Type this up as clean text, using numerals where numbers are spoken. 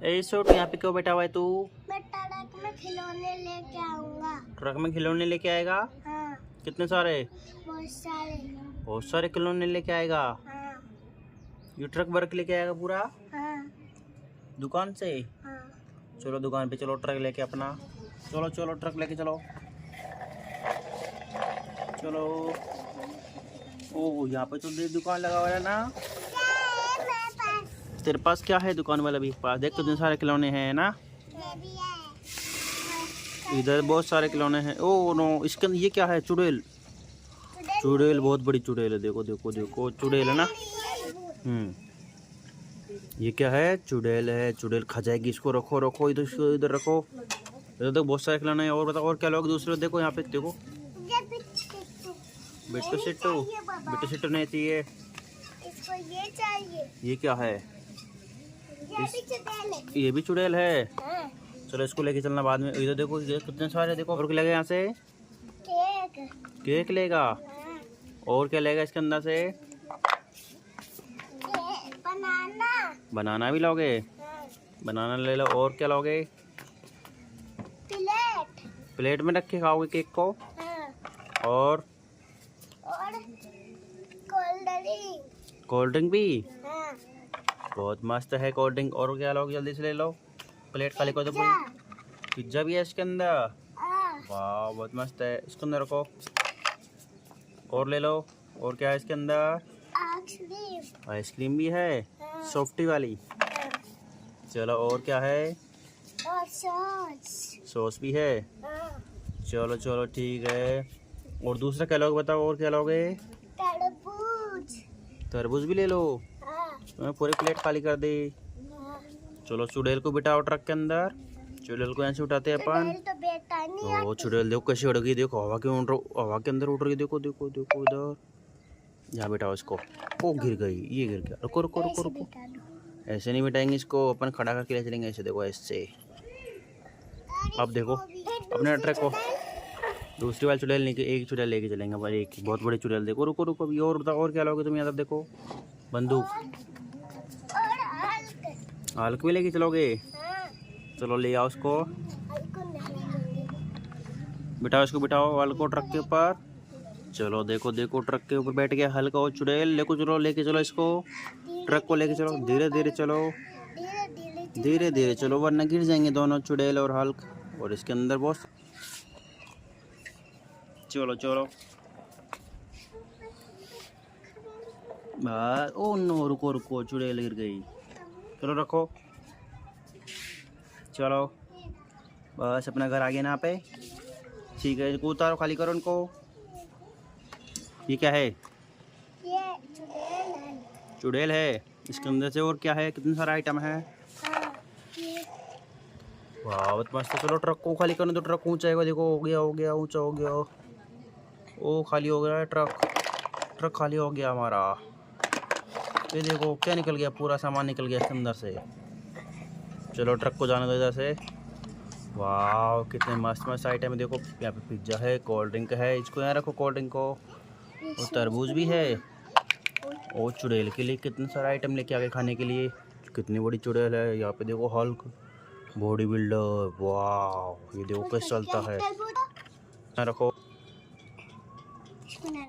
ए छोटू, यहाँ पे क्यों बैठा हुआ है तू? मैं ट्रक में खिलौने लेके आऊंगा। ट्रक में खिलौने लेके आएगा? हाँ। कितने सारे? बहुत सारे। बहुत सारे खिलौने लेके आएगा। हाँ। ये ट्रक भर के लेके आएगा पूरा हाँ। दुकान से? हाँ। चलो दुकान पे चलो, ट्रक लेके अपना। चलो चलो ट्रक लेके चलो चलो। ओ यहाँ पे तो दुकान लगा हुआ है ना। तेरे पास क्या है दुकान वाला भी पास? देख कितने सारे खिलौने हैं ना। इधर बहुत सारे खिलौने हैं। ओ नो, इसके अंदर ये क्या है? चुड़ैल। चुड़ैल बहुत बड़ी चुड़ैल है। देखो देखो देखो, चुड़ैल है ना। ये क्या है? चुड़ैल है। चुड़ैल खा जाएगी इसको। रखो रखो इधर, इसको इधर रखो। इधर तो बहुत सारे खिलौने हैं। और बताओ और क्या लोग दूसरे? देखो यहाँ पे देखो। बिट्टू सिट्टू। बिट्टू सिट्टू नहीं चाहिए इसको। ये चाहिए। ये क्या है? ये भी चुड़ैल है। हाँ। चलो इसको लेके चलना बाद में। इधर देखो, ये कितने सारे। देखो और क्या लेगा यहाँ से? केक। केक लेगा। हाँ। और क्या लेगा इसके अंदर से? बनाना। बनाना भी लोगे? हाँ। बनाना ले लो। और क्या लोगे? प्लेट। प्लेट में रख के खाओगे केक को? हाँ। और कोल्ड ड्रिंक। कोल्ड ड्रिंक भी? हाँ। बहुत मस्त है कोल्ड ड्रिंक। और क्या लोगे? जल्दी से ले लो। प्लेट खाली कर दो पूरी। पिज्जा भी है इसके अंदर। हाँ। वाह बहुत मस्त है। इसके अंदर रखो। और ले लो। और क्या है इसके अंदर? आइसक्रीम। आइसक्रीम भी है, हाँ। सॉफ्टी वाली। हाँ। चलो और क्या है? और सॉस। सॉस भी है। हाँ। चलो चलो ठीक है। और दूसरा क्या लोगे बताओ? और क्या लोगे? तरबूज। तरबूज भी ले लो। हाँ। मैं पूरी प्लेट खाली कर दी। हाँ। चलो चुड़ैल को बिठाओ ट्रक के अंदर। चुड़ैल को यहाँ से उठाते हैं अपन। तो बेटा नहीं ओ चुड़ैल देखो कैसे उड़ गई। देखो हवा के हवा के अंदर उड़ रही है। देखो देखो देखो इधर। यहाँ बिठाओ इसको। ओ गिर गई। ये गिर गया। रुको रुको रुको रुको। ऐसे नहीं बिठाएंगे इसको, अपन खड़ा करके ले चलेंगे। ऐसे देखो ऐसे। अब देखो अपने ट्रक को। दूसरी वाली चुड़ैल नहीं, एक चुड़ैल लेके चलेंगे पर। एक बहुत बड़ी चुड़ैल। देखो रुको रुको अभी। और बताओ और क्या लोगे तुम? यहाँ तक देखो बंदूक। और हल्क। हल्क भी लेके चलोगे? हाँ। चलो ले आओ उसको। हल्क को नहीं। बिठाओ इसको, बिठाओ हल्क को ट्रक के ऊपर। चलो देखो देखो ट्रक के ऊपर बैठ गया हल्क और चुड़ैल। लेको चलो, लेके चलो इसको। ट्रक को लेके चलो। धीरे धीरे चलो। धीरे धीरे चलो वरना गिर जाएंगे दोनों, चुड़ैल और हल्क। और इसके अंदर बहुत। चलो चलो। बस। ओ नो, रुको रुको, चुड़ैल गिर गई। चलो रखो। चलो बस अपना घर आ गया ना पे। ठीक है, इनको उतारो, खाली करो उनको। ये क्या है? ये चुड़ैल है। चुड़ैल है। इसके अंदर से और क्या है? कितने सारा आइटम है। हाँ। ये वाह बहुत मस्त है। चलो ट्रक को खाली करने दो। ट्रक ऊंचा है देखो। हो गया हो गया, ऊंचा हो गया। ओ खाली हो गया है ट्रक। ट्रक खाली हो गया हमारा। ये देखो क्या निकल गया, पूरा सामान निकल गया इसके अंदर से। चलो ट्रक को जाने दो इधर से। वाह कितने मस्त मस्त आइटम है। देखो यहाँ पे पिज्ज़ा है, कोल्ड ड्रिंक है। इसको यहाँ रखो कोल्ड ड्रिंक को। और तरबूज भी है। और चुड़ैल के लिए कितने सारे आइटम लेके आ गए खाने के लिए। कितनी बड़ी चुड़ैल है। यहाँ पे देखो हल्क, बॉडी बिल्डर। वाह ये देखो कैसे चलता है। यहाँ रखो।